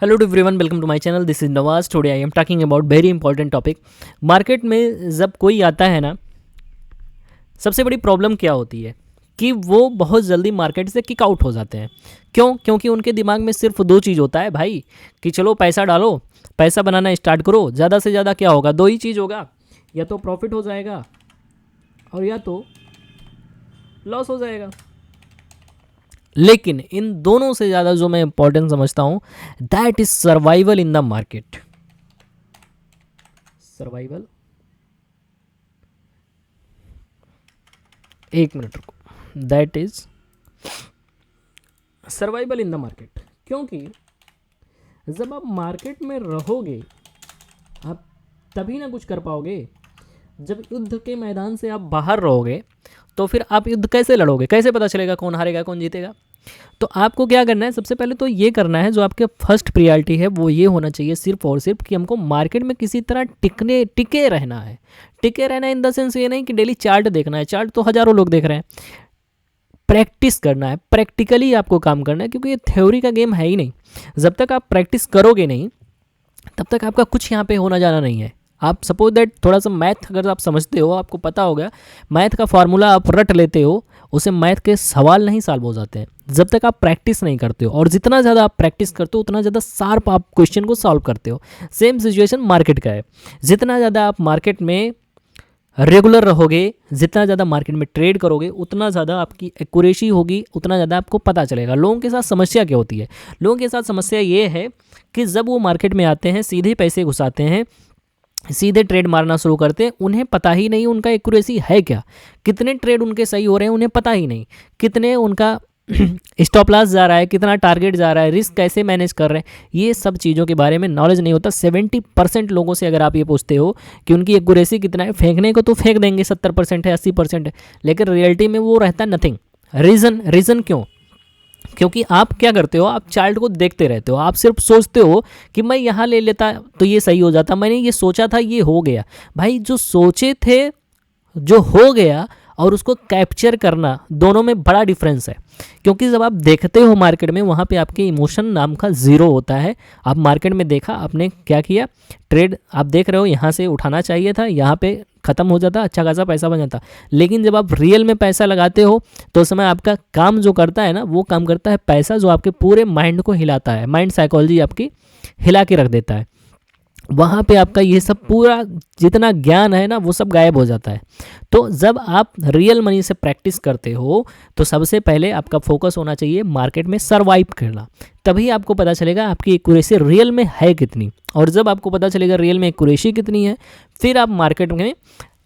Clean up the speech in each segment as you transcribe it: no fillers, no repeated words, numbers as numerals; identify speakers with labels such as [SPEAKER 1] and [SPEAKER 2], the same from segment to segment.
[SPEAKER 1] Hello to everyone, welcome to my channel. This is Nawaz. Today I am talking about very important topic. Market में जब कोई आता है ना, सबसे बड़ी प्रॉब्लम क्या होती है कि वो बहुत जल्दी मार्केट से किक आउट हो जाते हैं। क्यों? क्योंकि उनके दिमाग में सिर्फ दो चीज़ होता है भाई, कि चलो पैसा डालो, पैसा बनाना स्टार्ट करो। ज़्यादा से ज़्यादा क्या होगा? दो ही चीज़ होगा, या तो प्रॉफिट हो जाएगा और या तो लॉस हो जाएगा। लेकिन इन दोनों से ज़्यादा जो मैं इंपॉर्टेंट समझता हूँ, that is survival in the market. Survival, एक मिनट रुको। That is survival in the market. क्योंकि जब आप मार्केट में रहोगे, आप तभी ना कुछ कर पाओगे। जब युद्ध के मैदान से आप बाहर रहोगे तो फिर आप युद्ध कैसे लड़ोगे? कैसे पता चलेगा कौन हारेगा कौन जीतेगा? तो आपको क्या करना है? सबसे पहले तो ये करना है, जो आपके फर्स्ट प्रायोरिटी है वो ये होना चाहिए सिर्फ और सिर्फ कि हमको मार्केट में किसी तरह टिके रहना है। टिके रहना इन द सेंस ये नहीं कि डेली चार्ट देखना है, चार्ट तो हज़ारों लोग देख रहे हैं। प्रैक्टिस करना है, प्रैक्टिकली आपको काम करना है, क्योंकि ये थ्योरी का गेम है ही नहीं। जब तक आप प्रैक्टिस करोगे नहीं, तब तक आपका कुछ यहाँ पे होना जाना नहीं है। आप सपोज दैट थोड़ा सा मैथ अगर आप समझते हो, आपको पता होगा मैथ का फार्मूला आप रट लेते हो, उसे मैथ के सवाल नहीं सॉल्व हो जाते हैं जब तक आप प्रैक्टिस नहीं करते हो। और जितना ज़्यादा आप प्रैक्टिस करते हो उतना ज़्यादा शार्प आप क्वेश्चन को सॉल्व करते हो। सेम सिचुएशन मार्केट का है। जितना ज़्यादा आप मार्केट में रेगुलर रहोगे, जितना ज़्यादा मार्केट में ट्रेड करोगे, उतना ज़्यादा आपकी एक्यूरेसी होगी, उतना ज़्यादा आपको पता चलेगा। लोगों के साथ समस्या क्या होती है? लोगों के साथ समस्या ये है कि जब वो मार्केट में आते हैं, सीधे पैसे घुसाते हैं, सीधे ट्रेड मारना शुरू करते हैं, उन्हें पता ही नहीं उनका एक्यूरेसी है क्या, कितने ट्रेड उनके सही हो रहे हैं उन्हें पता ही नहीं, कितने उनका स्टॉप लॉस जा रहा है, कितना टारगेट जा रहा है, रिस्क कैसे मैनेज कर रहे हैं, ये सब चीज़ों के बारे में नॉलेज नहीं होता। 70% लोगों से अगर आप ये पूछते हो कि उनकी एक्यूरेसी कितना है, फेंकने को तो फेंक देंगे 70% है, 80% है, लेकिन रियलिटी में वो रहता नथिंग। रीज़न क्यों? क्योंकि आप क्या करते हो, आप चार्ट को देखते रहते हो, आप सिर्फ सोचते हो कि मैं यहाँ ले लेता तो ये सही हो जाता, मैंने ये सोचा था ये हो गया। भाई, जो सोचे थे जो हो गया और उसको कैप्चर करना, दोनों में बड़ा डिफरेंस है। क्योंकि जब आप देखते हो मार्केट में, वहाँ पे आपके इमोशन नाम का ज़ीरो होता है। आप मार्केट में देखा, आपने क्या किया, ट्रेड आप देख रहे हो, यहाँ से उठाना चाहिए था, यहाँ पे ख़त्म हो जाता, अच्छा खासा पैसा बन जाता। लेकिन जब आप रियल में पैसा लगाते हो तो उस समय आपका काम जो करता है ना, वो काम करता है पैसा, जो आपके पूरे माइंड को हिलाता है। माइंड साइकोलॉजी आपकी हिला के रख देता है। वहाँ पे आपका ये सब पूरा जितना ज्ञान है ना, वो सब गायब हो जाता है। तो जब आप रियल मनी से प्रैक्टिस करते हो तो सबसे पहले आपका फोकस होना चाहिए मार्केट में सरवाइव करना। तभी आपको पता चलेगा आपकी एक्यूरेसी रियल में है कितनी। और जब आपको पता चलेगा रियल में एक्यूरेसी कितनी है, फिर आप मार्केट में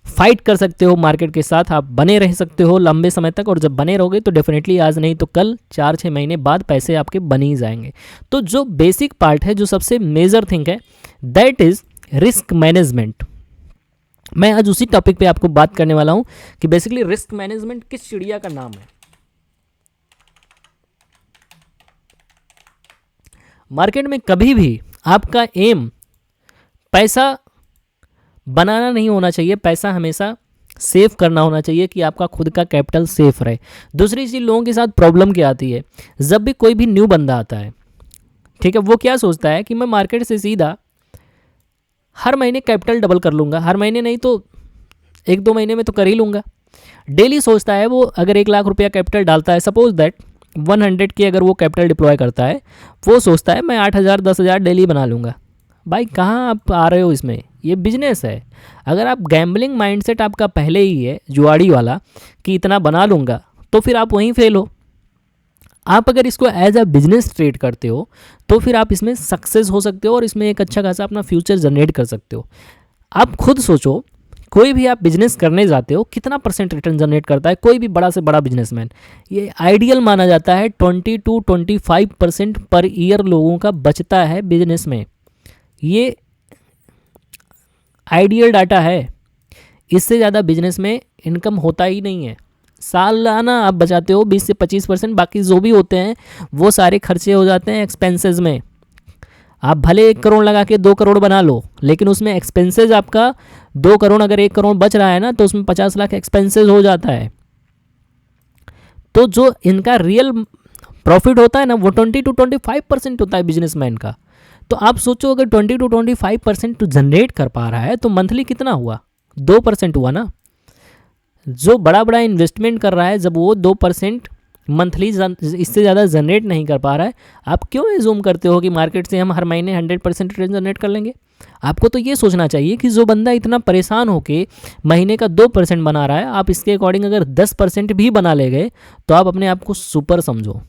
[SPEAKER 1] फाइट कर सकते हो, मार्केट के साथ आप बने रह सकते हो लंबे समय तक। और जब बने रहोगे तो डेफिनेटली आज नहीं तो कल, 4-6 महीने बाद पैसे आपके बन ही जाएंगे। तो जो बेसिक पार्ट है, जो सबसे मेजर थिंग है, दैट इज रिस्क मैनेजमेंट। मैं आज उसी टॉपिक पे आपको बात करने वाला हूं कि बेसिकली रिस्क मैनेजमेंट किस चिड़िया का नाम है। मार्केट में कभी भी आपका एम पैसा बनाना नहीं होना चाहिए, पैसा हमेशा सेव करना होना चाहिए कि आपका खुद का कैपिटल सेफ रहे। दूसरी चीज़, लोगों के साथ प्रॉब्लम क्या आती है, जब भी कोई भी न्यू बंदा आता है, ठीक है, वो क्या सोचता है कि मैं मार्केट से सीधा हर महीने कैपिटल डबल कर लूँगा, हर महीने नहीं तो 1-2 महीने में तो कर ही लूँगा। डेली सोचता है वो, अगर 1 लाख रुपया कैपिटल डालता है, सपोज दैट 100 की अगर वो कैपिटल डिप्लॉय करता है, वो सोचता है मैं 8,000 10,000 डेली बना लूँगा। भाई, कहाँ आप आ रहे हो इसमें? ये बिजनेस है। अगर आप गैम्बलिंग माइंडसेट आपका पहले ही है जुआड़ी वाला कि इतना बना लूँगा, तो फिर आप वहीं फेल हो। आप अगर इसको एज अ बिजनेस ट्रेड करते हो तो फिर आप इसमें सक्सेस हो सकते हो और इसमें एक अच्छा खासा अपना फ्यूचर जनरेट कर सकते हो। आप खुद सोचो, कोई भी आप बिजनेस करने जाते हो, कितना % रिटर्न जनरेट करता है कोई भी बड़ा से बड़ा बिजनेसमैन? ये आइडियल माना जाता है 20-25% पर ईयर लोगों का बचता है बिजनेस में। ये आइडियल डाटा है, इससे ज़्यादा बिजनेस में इनकम होता ही नहीं है। सालाना आप बचाते हो 20 से 25%, बाकी जो भी होते हैं वो सारे खर्चे हो जाते हैं एक्सपेंसेस में। आप भले 1 करोड़ लगा के 2 करोड़ बना लो, लेकिन उसमें एक्सपेंसेस आपका 2 करोड़, अगर 1 करोड़ बच रहा है ना, तो उसमें 50 लाख एक्सपेंसेस हो जाता है। तो जो इनका रियल प्रॉफिट होता है ना वो 20 to 25% होता है बिजनेसमैन का। तो आप सोचो अगर 20 to 25% जनरेट कर पा रहा है तो मंथली कितना हुआ, 2% हुआ ना। जो बड़ा बड़ा इन्वेस्टमेंट कर रहा है जब वो 2% मंथली इससे ज़्यादा जनरेट नहीं कर पा रहा है, आप क्यों एज्यूम करते हो कि मार्केट से हम हर महीने 100% रिटर्न जनरेट कर लेंगे। आपको तो ये सोचना चाहिए कि जो बंदा इतना परेशान होके महीने का 2% बना रहा है, आप इसके अकॉर्डिंग अगर 10% भी बना ले गए तो आप अपने आप को सुपर समझो।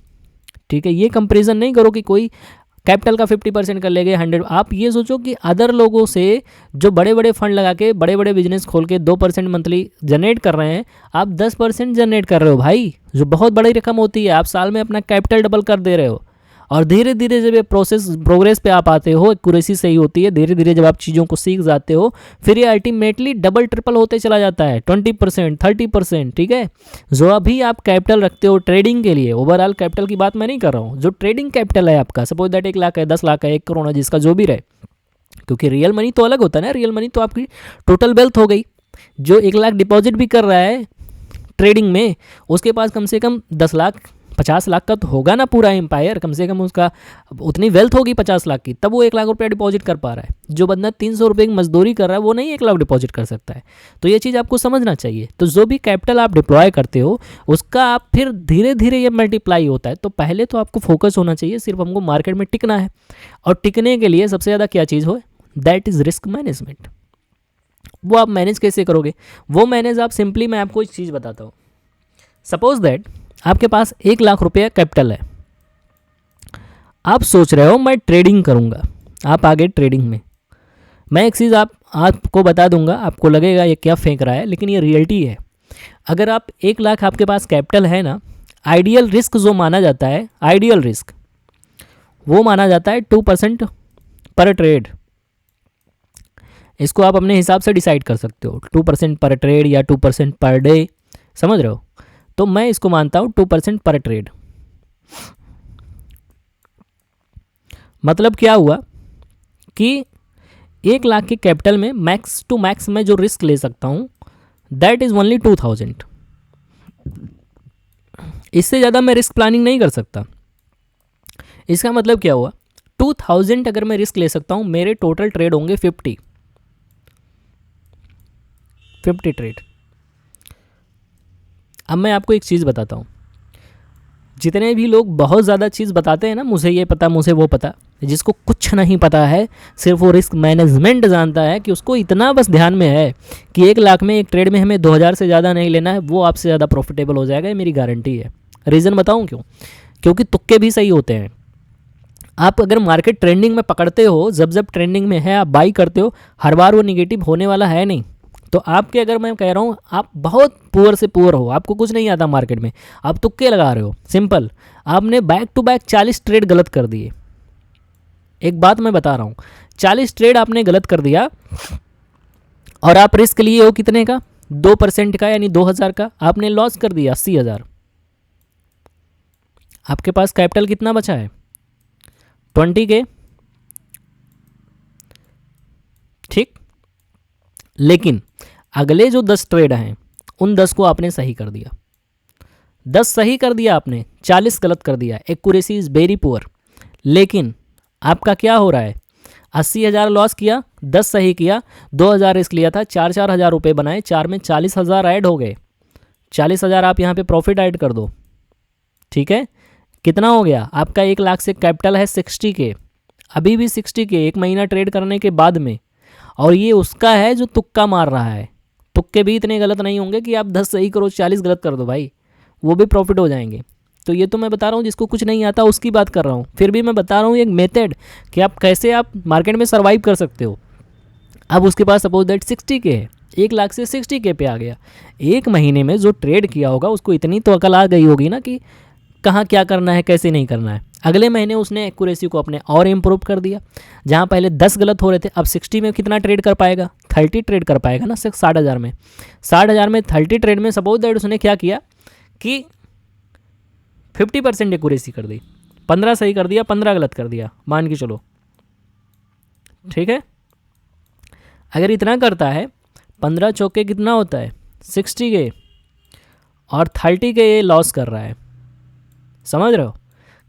[SPEAKER 1] ठीक है, ये कंपेरिजन नहीं करो कि कोई कैपिटल का 50% कर ले गए 100। आप ये सोचो कि अदर लोगों से जो बड़े बड़े फंड लगा के बड़े बड़े बिजनेस खोल के 2% मंथली जनरेट कर रहे हैं, आप 10% जनरेट कर रहे हो भाई, जो बहुत बड़ी रकम होती है। आप साल में अपना कैपिटल डबल कर दे रहे हो। और धीरे धीरे जब ये प्रोग्रेस पे आप आते हो, एक्यूरेसी सही होती है, धीरे धीरे जब आप चीज़ों को सीख जाते हो, फिर ये अल्टीमेटली डबल ट्रिपल होते चला जाता है, 20%, 30%। ठीक है, जो अभी आप कैपिटल रखते हो ट्रेडिंग के लिए, ओवरऑल कैपिटल की बात मैं नहीं कर रहा हूँ, जो ट्रेडिंग कैपिटल है आपका, सपोज दैट 1 लाख है, 10 लाख है, 1 करोड़ है, जिसका जो भी रहे, क्योंकि रियल मनी तो अलग होता है ना। रियल मनी तो आपकी टोटल वेल्थ हो गई। जो 1 लाख डिपॉजिट भी कर रहा है ट्रेडिंग में, उसके पास कम से कम 10 लाख 50 लाख का तो होगा ना पूरा एम्पायर, कम से कम उसका उतनी वेल्थ होगी 50 लाख की, तब वो 1 लाख रुपया डिपॉजिट कर पा रहा है। जो बंदा 300 रुपये की मजदूरी कर रहा है वो नहीं 1 लाख डिपॉजिट कर सकता है। तो ये चीज़ आपको समझना चाहिए। तो जो भी कैपिटल आप डिप्लॉय करते हो उसका आप फिर धीरे धीरे ये मल्टीप्लाई होता है। तो पहले तो आपको फोकस होना चाहिए, सिर्फ हमको मार्केट में टिकना है। और टिकने के लिए सबसे ज़्यादा क्या चीज़ हो, दैट इज़ रिस्क मैनेजमेंट। वो आप मैनेज कैसे करोगे, वो मैनेज आप सिंपली, मैं आपको एक चीज़ बताता हूँ। सपोज दैट आपके पास 1 लाख रुपया कैपिटल है, आप सोच रहे हो मैं ट्रेडिंग करूंगा, आप आगे ट्रेडिंग में। मैं एक चीज़ आपको बता दूंगा, आपको लगेगा ये क्या फेंक रहा है, लेकिन ये रियलिटी है। अगर आप 1 लाख आपके पास कैपिटल है ना, आइडियल रिस्क जो माना जाता है, आइडियल रिस्क वो माना जाता है 2% पर ट्रेड। इसको आप अपने हिसाब से डिसाइड कर सकते हो, 2% पर ट्रेड या 2% पर डे, समझ रहे हो। तो मैं इसको मानता हूँ 2% पर ट्रेड। मतलब क्या हुआ कि 1 लाख के कैपिटल में मैक्स टू मैक्स मैं जो रिस्क ले सकता हूँ दैट इज़ ओनली 2000। इससे ज़्यादा मैं रिस्क प्लानिंग नहीं कर सकता। इसका मतलब क्या हुआ, 2000 अगर मैं रिस्क ले सकता हूँ, मेरे टोटल ट्रेड होंगे 50 ट्रेड। अब मैं आपको एक चीज़ बताता हूँ, जितने भी लोग बहुत ज़्यादा चीज़ बताते हैं ना, मुझे ये पता, मुझे वो पता, जिसको कुछ नहीं पता है, सिर्फ वो रिस्क मैनेजमेंट जानता है, कि उसको इतना बस ध्यान में है कि 1 लाख में एक ट्रेड में हमें 2000 से ज़्यादा नहीं लेना है, वो आपसे ज़्यादा प्रॉफिटेबल हो जाएगा, ये मेरी गारंटी है। रीज़न बताऊँ क्यों, क्योंकि तुक्के भी सही होते हैं। आप अगर मार्केट ट्रेंडिंग में पकड़ते हो, जब जब ट्रेंडिंग में है आप बाई करते हो, हर बार वो निगेटिव होने वाला है नहीं। तो आपके, अगर मैं कह रहा हूँ आप बहुत पुअर से पुअर हो, आपको कुछ नहीं आता मार्केट में, आप तुक्के लगा रहे हो, सिंपल, आपने बैक टू बैक 40 ट्रेड गलत कर दिए। एक बात मैं बता रहा हूँ, 40 ट्रेड आपने गलत कर दिया और आप रिस्क लिए हो कितने का, 2% का, यानी 2000 का, आपने लॉस कर दिया 80,000। आपके पास कैपिटल कितना बचा है, 20 के, ठीक। लेकिन अगले जो 10 ट्रेड हैं उन 10 को आपने सही कर दिया, 10 सही कर दिया आपने, 40 गलत कर दिया। Accuracy is very poor. लेकिन आपका क्या हो रहा है, 80,000 लॉस किया, 10 सही किया, 2000 रिस्क लिया था, 4 हज़ार रुपये बनाए, 4 में 40,000 ऐड हो गए। 40,000 आप यहाँ पे प्रॉफिट ऐड कर दो, ठीक है। कितना हो गया आपका, 1 लाख से कैपिटल है 60 के, अभी भी 60 के, 1 महीना ट्रेड करने के बाद में। और ये उसका है जो तुक्का मार रहा है। तुक्के भी इतने गलत नहीं होंगे कि आप 10 सही करो 40 गलत कर दो भाई, वो भी प्रॉफिट हो जाएंगे। तो ये तो मैं बता रहा हूँ जिसको कुछ नहीं आता उसकी बात कर रहा हूँ। फिर भी मैं बता रहा हूँ एक मेथड कि आप कैसे आप मार्केट में सर्वाइव कर सकते हो। अब उसके पास सपोज दैट 60 के है, 1 लाख से 60 के पे आ गया। 1 महीने में जो ट्रेड किया होगा उसको इतनी तो अकल आ गई होगी ना कि कहाँ क्या करना है, कैसे नहीं करना है। अगले महीने उसने एक्यूरेसी को अपने और इम्प्रूव कर दिया। जहाँ पहले 10 गलत हो रहे थे, अब 60 में कितना ट्रेड कर पाएगा, 30 ट्रेड कर पाएगा ना, 60,000 में। 60,000 में 30 ट्रेड में सपोज दैट उसने क्या किया कि 50% एक्यूरेसी कर दी, 15 सही कर दिया, 15 गलत कर दिया, मान के चलो, ठीक है। अगर इतना करता है, 15 चौके कितना होता है, 60 के, और 30 के ये लॉस कर रहा है, समझ रहे हो।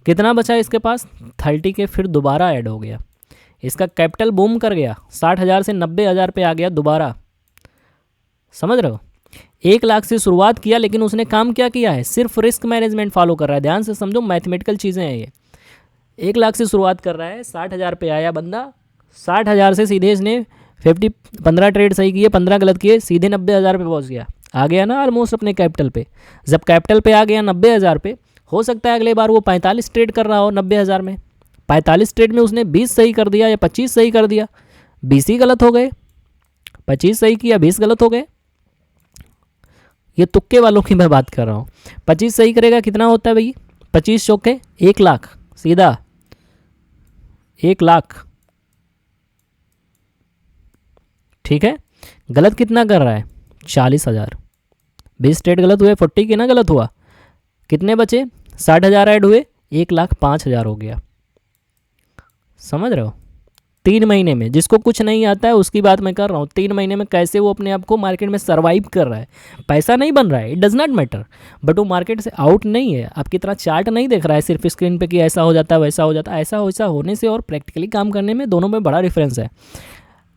[SPEAKER 1] कितना बचा इसके पास 30 के, फिर दोबारा ऐड हो गया, इसका कैपिटल बूम कर गया, 60,000 से 90,000 पे आ गया दोबारा। समझ रहे हो, 1 लाख से शुरुआत किया, लेकिन उसने काम क्या किया है, सिर्फ रिस्क मैनेजमेंट फॉलो कर रहा है। ध्यान से समझो, मैथमेटिकल चीज़ें हैं ये। 1 लाख से शुरुआत कर रहा है, 60,000 पे आया बंदा, 60,000 से सीधे इसने 15 ट्रेड सही किए, 15 गलत किए, सीधे 90,000 पे पहुंच गया। आ गया ना ऑलमोस्ट अपने कैपिटल पे। जब कैपिटल पे आ गया 90,000 पे, हो सकता है अगले बार वो 45 ट्रेड कर रहा हो 90,000 में। 45 ट्रेड में उसने 20 सही कर दिया या 25 सही कर दिया, 20 ही गलत हो गए, 25 सही किया 20 गलत हो गए। ये तुक्के वालों की मैं बात कर रहा हूँ। 25 सही करेगा कितना होता है भाई, 25 चौके 1 लाख, सीधा 1 लाख। ठीक है, गलत कितना कर रहा है, 40,000। 20 ट्रेड गलत हुए, 40 के ना गलत हुआ, कितने बचे, 60,000 ऐड हुए, 1,05,000 हो गया। समझ रहे हो, 3 महीने में, जिसको कुछ नहीं आता है उसकी बात मैं कर रहा हूँ, 3 महीने में कैसे वो अपने आप को मार्केट में सर्वाइव कर रहा है। पैसा नहीं बन रहा है, it does not matter, but वो मार्केट से आउट नहीं है, आपकी तरह चार्ट नहीं देख रहा है सिर्फ स्क्रीन पे कि ऐसा हो जाता है वैसा हो जाता है। ऐसा वैसा होने से और प्रैक्टिकली काम करने में दोनों में बड़ा डिफरेंस है।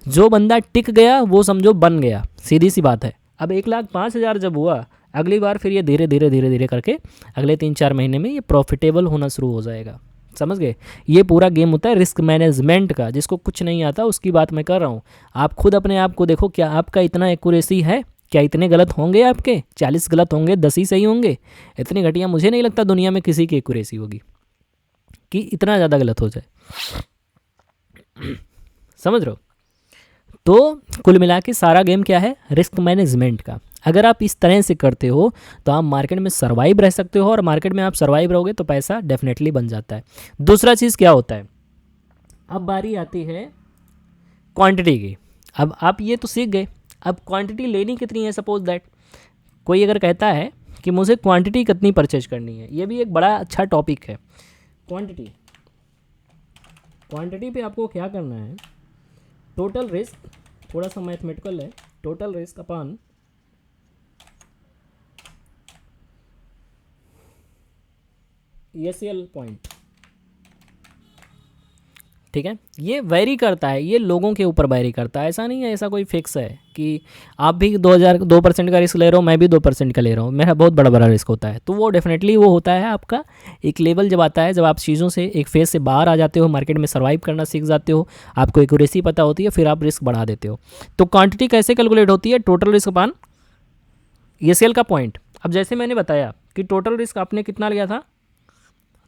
[SPEAKER 1] जो बंदा टिक गया वो समझो बन गया, सीधी सी बात है। अब 1,05,000 जब हुआ, अगली बार फिर ये धीरे धीरे धीरे धीरे करके अगले 3-4 महीने में ये प्रॉफिटेबल होना शुरू हो जाएगा। समझ गए, ये पूरा गेम होता है रिस्क मैनेजमेंट का। जिसको कुछ नहीं आता उसकी बात मैं कर रहा हूँ। आप खुद अपने आप को देखो, क्या आपका इतना एक्यूरेसी है, क्या इतने गलत होंगे आपके, 40 गलत होंगे 10 ही सही होंगे। इतनी घटिया मुझे नहीं लगता दुनिया में किसी की एक्यूरेसी होगी कि इतना ज़्यादा गलत हो जाए। समझ रहे हो, तो कुल मिला के सारा गेम क्या है, रिस्क मैनेजमेंट का। अगर आप इस तरह से करते हो तो आप मार्केट में सर्वाइव रह सकते हो, और मार्केट में आप सर्वाइव रहोगे तो पैसा डेफिनेटली बन जाता है। दूसरा चीज़ क्या होता है, अब बारी आती है क्वांटिटी की। अब आप ये तो सीख गए, अब क्वांटिटी लेनी कितनी है। सपोज दैट कोई अगर कहता है कि मुझे क्वांटिटी कितनी परचेज करनी है, ये भी एक बड़ा अच्छा टॉपिक है। क्वांटिटी, क्वांटिटी पे आपको क्या करना है, टोटल रिस्क, थोड़ा सा मैथमेटिकल है, total risk upon ESL point. ठीक है, ये वेरी करता है, ये लोगों के ऊपर वेरी करता है, ऐसा नहीं है ऐसा कोई फिक्स है कि आप भी 2% का रिस्क ले रहे हो, मैं भी 2% का ले रहा हूँ, मेरा बहुत बड़ा बड़ा रिस्क होता है। तो वो डेफिनेटली वो होता है आपका एक लेवल जब आता है, जब आप चीज़ों से एक फेज से बाहर आ जाते हो, मार्केट में सर्वाइव करना सीख जाते हो, आपको एक्यूरेसी पता होती है, फिर आप रिस्क बढ़ा देते हो। तो क्वांटिटी कैसे कैलकुलेट होती है, टोटल रिस्क अपान ESL का पॉइंट। अब जैसे मैंने बताया कि टोटल रिस्क आपने कितना लिया था,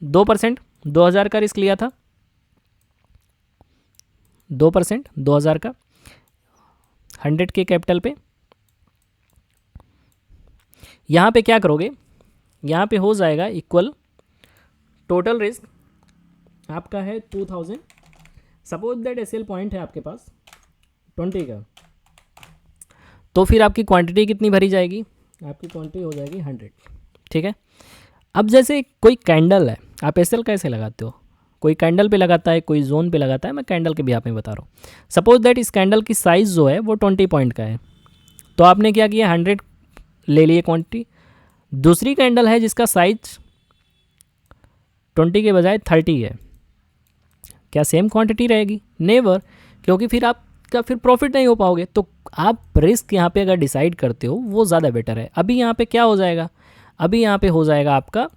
[SPEAKER 1] 2%, 2,000 का रिस्क लिया था, 2% 2,000 का 100 के कैपिटल पे। यहाँ पे क्या करोगे, यहाँ पे हो जाएगा इक्वल टोटल रिस्क आपका है 2,000। सपोज दैट SL पॉइंट है आपके पास 20 का, तो फिर आपकी क्वांटिटी कितनी भरी जाएगी, आपकी क्वांटिटी हो जाएगी 100। ठीक है, अब जैसे कोई कैंडल है, आप SL कैसे लगाते हो, कोई कैंडल पे लगाता है, कोई जोन पे लगाता है, मैं कैंडल के भी आप में बता रहा हूँ। सपोज दैट इस कैंडल की साइज़ जो है वो 20 पॉइंट का है, तो आपने क्या किया, 100 ले लिए क्वांटिटी। दूसरी कैंडल है जिसका साइज 20 के बजाय 30 है, क्या सेम क्वांटिटी रहेगी, नेवर, क्योंकि फिर आपका फिर प्रॉफिट नहीं हो पाओगे। तो आप रिस्क यहाँ पे अगर डिसाइड करते हो वो ज़्यादा बेटर है। अभी यहाँ पे क्या हो जाएगा, अभी यहाँ पे हो जाएगा आपका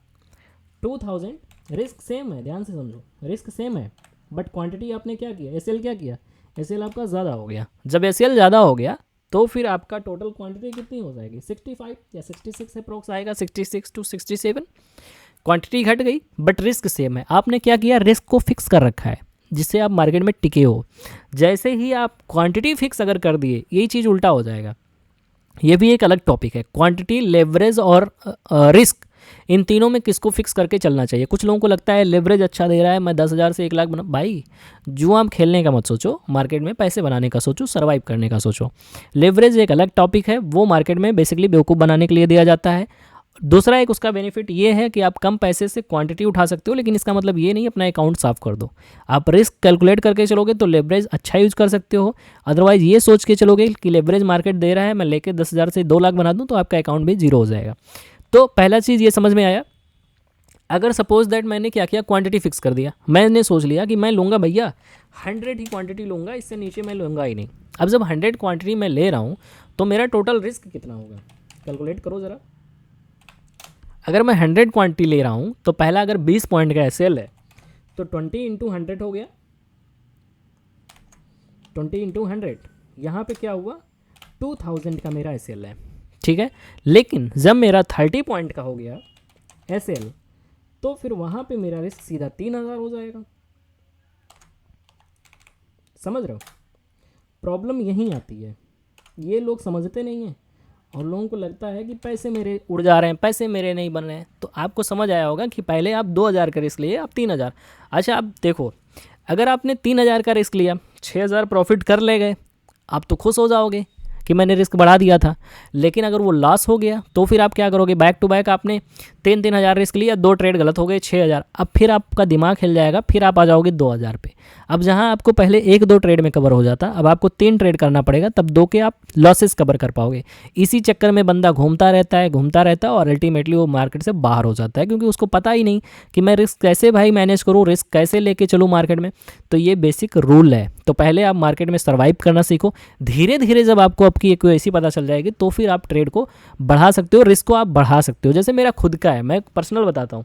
[SPEAKER 1] 2,000, रिस्क सेम है, ध्यान से समझो, रिस्क सेम है, बट क्वांटिटी आपने क्या किया, SL क्या किया, SL आपका ज़्यादा हो गया। जब SL ज़्यादा हो गया तो फिर आपका टोटल क्वांटिटी कितनी हो जाएगी, 65 या 66 अप्रोक्स आएगा, 66 to 67। क्वांटिटी घट गई बट रिस्क सेम है। आपने क्या किया, रिस्क को फिक्स कर रखा है जिससे आप मार्केट में टिके हो। जैसे ही आप क्वांटिटी फिक्स अगर कर दिए, यही चीज़ उल्टा हो जाएगा। ये भी एक अलग टॉपिक है, क्वांटिटी, लेवरेज और रिस्क, इन तीनों में किसको फिक्स करके चलना चाहिए। कुछ लोगों को लगता है लेवरेज अच्छा दे रहा है, मैं 10,000 से 1 लाख बना, भाई जुआ खेलने का मत सोचो, मार्केट में पैसे बनाने का सोचो, सर्वाइव करने का सोचो। लेवरेज एक अलग टॉपिक है, वो मार्केट में बेसिकली बेवकूफ़ बनाने के लिए दिया जाता है। दूसरा एक उसका बेनिफिट ये है कि आप कम पैसे से क्वांटिटी उठा सकते हो, लेकिन इसका मतलब ये नहीं अपना अकाउंट साफ कर दो। आप रिस्क कैलकुलेट करके चलोगे तो लेवरेज अच्छा यूज़ कर सकते हो। अदरवाइज ये सोच के चलोगे कि लेवरेज मार्केट दे रहा है, मैं लेके 10,000 से 2 लाख बना दूँ, तो आपका अकाउंट भी जीरो हो जाएगा। तो पहला चीज़ ये समझ में आया, अगर सपोज दैट मैंने क्या किया, क्वांटिटी फिक्स कर दिया, मैंने सोच लिया कि मैं लूँगा भैया 100 ही क्वांटिटी लूँगा, इससे नीचे मैं लूँगा ही नहीं। अब जब 100 क्वांटिटी मैं ले रहा हूँ तो मेरा टोटल रिस्क कितना होगा, कैलकुलेट करो ज़रा। अगर मैं 100 क्वांटिटी ले रहा हूँ तो पहला अगर 20 पॉइंट का एसएल है तो 20 इंटू 100 हो गया, 20 इंटू 100, यहाँ पे क्या हुआ 2000 का मेरा एसएल है, ठीक है। लेकिन जब मेरा 30 पॉइंट का हो गया एसएल तो फिर वहाँ पे मेरा रिस्क सीधा 3000 हो जाएगा। समझ रहे हो, प्रॉब्लम यहीं आती है, ये लोग समझते नहीं हैं और लोगों को लगता है कि पैसे मेरे उड़ जा रहे हैं, पैसे मेरे नहीं बन रहे हैं। तो आपको समझ आया होगा कि पहले आप 2000 का रिस्क लिए, आप 3000। अच्छा आप देखो, अगर आपने 3000 का रिस्क लिया, 6000 प्रॉफिट कर ले गए, आप तो खुश हो जाओगे कि मैंने रिस्क बढ़ा दिया था। लेकिन अगर वो लॉस हो गया तो फिर आप क्या करोगे, बैक टू बैक आपने 3-3000 रिस्क लिया, 2 ट्रेड गलत हो गए, 6000। अब फिर आपका दिमाग हिल जाएगा, फिर आप आ जाओगे 2000 पे। अब जहां आपको पहले 1-2 ट्रेड में कवर हो जाता, अब आपको 3 ट्रेड करना पड़ेगा, तब 2 के आप लॉसेस कवर कर पाओगे। इसी चक्कर में बंदा घूमता रहता है और अल्टीमेटली वो मार्केट से बाहर हो जाता है, क्योंकि उसको पता ही नहीं कि मैं रिस्क कैसे भाई मैनेज करूँ, रिस्क कैसे लेके चलूँ मार्केट में। तो ये बेसिक रूल है। तो पहले आप मार्केट में सर्वाइव करना सीखो, धीरे धीरे जब आपको आपकी एक्यूरेसी पता चल जाएगी तो फिर आप ट्रेड को बढ़ा सकते हो, रिस्क को आप बढ़ा सकते हो। जैसे मेरा खुद का है, मैं पर्सनल बताता हूँ,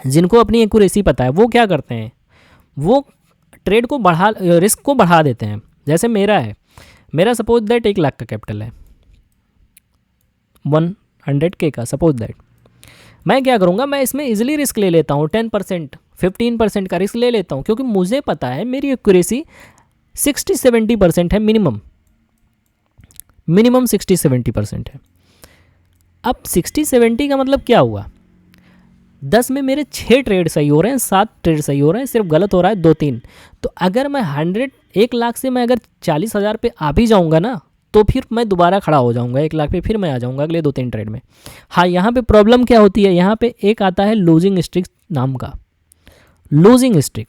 [SPEAKER 1] जिनको अपनी एक्यूरेसी पता है वो क्या करते हैं, वो ट्रेड को बढ़ा, रिस्क को बढ़ा देते हैं। जैसे मेरा है, मेरा सपोज दैट 1 लाख का कैपिटल है, 100K का सपोज दैट, मैं क्या करूँगा, मैं इसमें इजीली रिस्क ले लेता हूँ, 10% 15% का रिस्क ले लेता हूँ, क्योंकि मुझे पता है मेरी एक्यूरेसी 60-70% है, मिनिमम 60-70% है। अब 60-70 का मतलब क्या हुआ, 10 में मेरे 6 ट्रेड सही हो रहे हैं, 7 ट्रेड सही हो रहे हैं, सिर्फ गलत हो रहा है 2-3। तो अगर मैं 1 लाख से मैं अगर 40,000 पे आ भी जाऊंगा ना, तो फिर मैं दोबारा खड़ा हो जाऊंगा 1 लाख पे, फिर मैं आ जाऊंगा अगले 2-3 ट्रेड में। हाँ, यहाँ पे प्रॉब्लम क्या होती है, यहाँ पे एक आता है लूजिंग स्ट्रिक नाम का। लूजिंग स्ट्रिक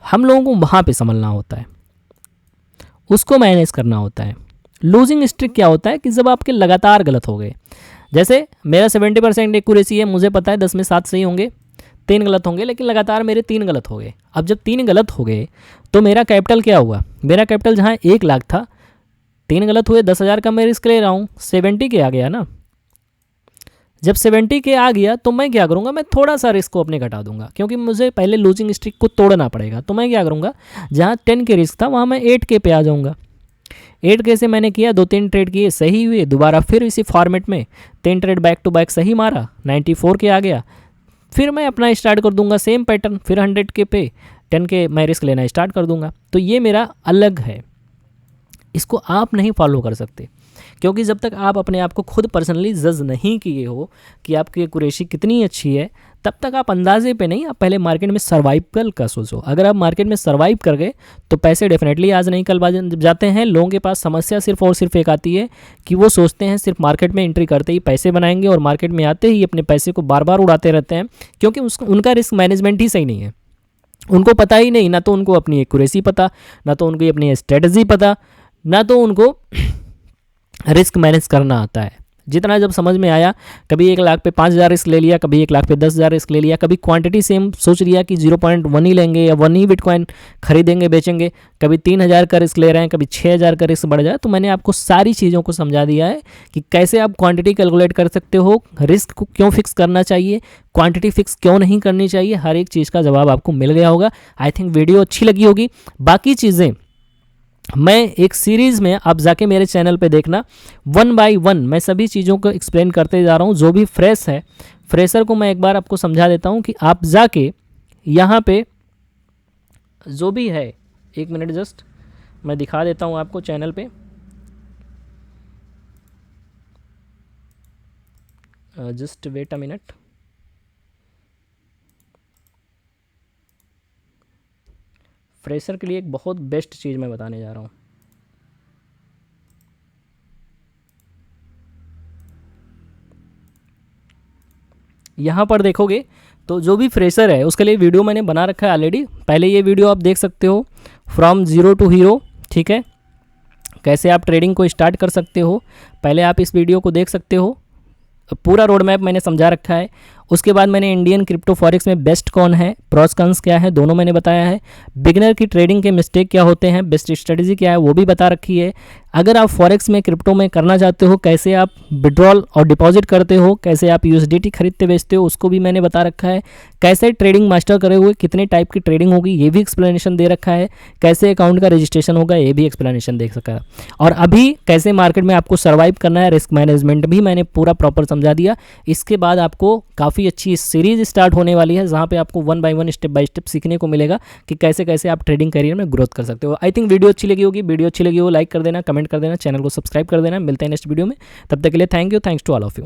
[SPEAKER 1] हम लोगों को वहाँ पे संभलना होता है, उसको मैनेज करना होता है। लूजिंग स्ट्रिक क्या होता है कि जब आपके लगातार गलत हो गए, जैसे मेरा 70% एक्यूरेसी है, मुझे पता है 10 में 7 सही होंगे, 3 गलत होंगे, लेकिन लगातार मेरे 3 गलत हो गए। अब जब 3 गलत हो गए तो मेरा कैपिटल क्या हुआ, मेरा कैपिटल जहाँ 1 लाख था, 3 गलत हुए, 10,000 का मैं रिस्क ले रहा हूँ, 70 के आ गया ना। जब 70 के आ गया तो मैं क्या करूँगा, मैं थोड़ा सा रिस्क को अपने घटा दूंगा, क्योंकि मुझे पहले लूजिंग स्ट्रिक को तोड़ना पड़ेगा। तो मैं क्या करूँगा, जहाँ 10 के रिस्क था वहाँ मैं 8K पे आ जाऊँगा। 8K से मैंने किया, 2-3 ट्रेड किए, सही हुए, दोबारा फिर इसी फॉर्मेट में 3 ट्रेड बैक टू बैक सही मारा, 94 के आ गया, फिर मैं अपना स्टार्ट कर दूंगा सेम पैटर्न, फिर 100K पे 10K मैं रिस्क लेना स्टार्ट कर दूंगा। तो ये मेरा अलग है, इसको आप नहीं फॉलो कर सकते, क्योंकि जब तक आप अपने आप को खुद पर्सनली जज नहीं किए हो कि आपकी एक्यूरेसी कितनी अच्छी है, तब तक आप अंदाजे पे नहीं, आप पहले मार्केट में सर्वाइवल का सोचो। अगर आप मार्केट में सर्वाइव कर गए तो पैसे डेफिनेटली आज नहीं कल जाते हैं। लोगों के पास समस्या सिर्फ और सिर्फ एक आती है कि वो सोचते हैं सिर्फ मार्केट में एंट्री करते ही पैसे बनाएंगे, और मार्केट में आते ही अपने पैसे को बार बार उड़ाते रहते हैं, क्योंकि उनका रिस्क मैनेजमेंट ही सही नहीं है। उनको पता ही नहीं, ना तो उनको अपनी एक्यूरेसी पता, ना तो उनको अपनी स्ट्रेटजी पता, ना तो उनको रिस्क मैनेज करना आता है। जितना जब समझ में आया, कभी 1 लाख पे 5,000 रिस्क ले लिया, कभी 1 लाख पे 10,000 रिस्क ले लिया, कभी क्वांटिटी सेम सोच लिया कि 0.1 ही लेंगे या 1 ही बिटकॉइन खरीदेंगे बेचेंगे, कभी 3,000 का रिस्क ले रहे हैं, कभी 6,000 का रिस्क बढ़ जाए। तो मैंने आपको सारी चीज़ों को समझा दिया है कि कैसे आप क्वांटिटी कैलकुलेट कर सकते हो, रिस्क को क्यों फिक्स करना चाहिए, क्वांटिटी फिक्स क्यों नहीं करनी चाहिए, हर एक चीज़ का जवाब आपको मिल गया होगा। आई थिंक वीडियो अच्छी लगी होगी। बाकी चीज़ें मैं एक सीरीज़ में, आप जाके मेरे चैनल पे देखना, 1 बाय 1 मैं सभी चीज़ों को एक्सप्लेन करते जा रहा हूँ। जो भी फ्रेश है, फ्रेशर को मैं एक बार आपको समझा देता हूँ कि आप जाके यहाँ पे जो भी है, 1 मिनट जस्ट मैं दिखा देता हूँ आपको चैनल पे। Just wait a minute. Fresher के लिए एक बहुत बेस्ट चीज़ मैं बताने जा रहा हूँ। यहाँ पर देखोगे तो जो भी फ्रेशर है उसके लिए वीडियो मैंने बना रखा है ऑलरेडी। पहले ये वीडियो आप देख सकते हो, फ्रॉम ज़ीरो टू हीरो, ठीक है, कैसे आप ट्रेडिंग को स्टार्ट कर सकते हो। पहले आप इस वीडियो को देख सकते हो, पूरा रोड मैप मैंने समझा रखा है। उसके बाद मैंने इंडियन क्रिप्टो फॉरेक्स में बेस्ट कौन है, प्रॉस कॉन्स क्या है, दोनों मैंने बताया है। बिगिनर की ट्रेडिंग के मिस्टेक क्या होते हैं, बेस्ट स्ट्रेटजी क्या है, वो भी बता रखी है। अगर आप फॉरेक्स में क्रिप्टो में करना चाहते हो, कैसे आप विड्रॉल और डिपॉजिट करते हो, कैसे आप यूएसडीटी खरीदते बेचते हो, उसको भी मैंने बता रखा है। कैसे ट्रेडिंग मास्टर करे हुए कितने टाइप की ट्रेडिंग होगी, ये भी एक्सप्लेनेशन दे रखा है। कैसे अकाउंट का रजिस्ट्रेशन होगा, ये भी एक्सप्लेनेशन दे सका है। और अभी कैसे मार्केट में आपको सर्वाइव करना है, रिस्क मैनेजमेंट भी मैंने पूरा प्रॉपर समझा दिया। इसके बाद आपको काफ़ी अच्छी सीरीज स्टार्ट होने वाली है, जहाँ पे आपको 1 बाय 1 स्टेप बाय स्टेप सीखने को मिलेगा कि कैसे कैसे आप ट्रेडिंग करियर में ग्रोथ कर सकते हो। आई थिंक वीडियो अच्छी लगी होगी। वीडियो अच्छी लगी हो लाइक कर देना, कमेंट कर देना, चैनल को सब्सक्राइब कर देना। मिलते हैं नेक्स्ट वीडियो में, तब तक के लिए thank you, thanks to all of you.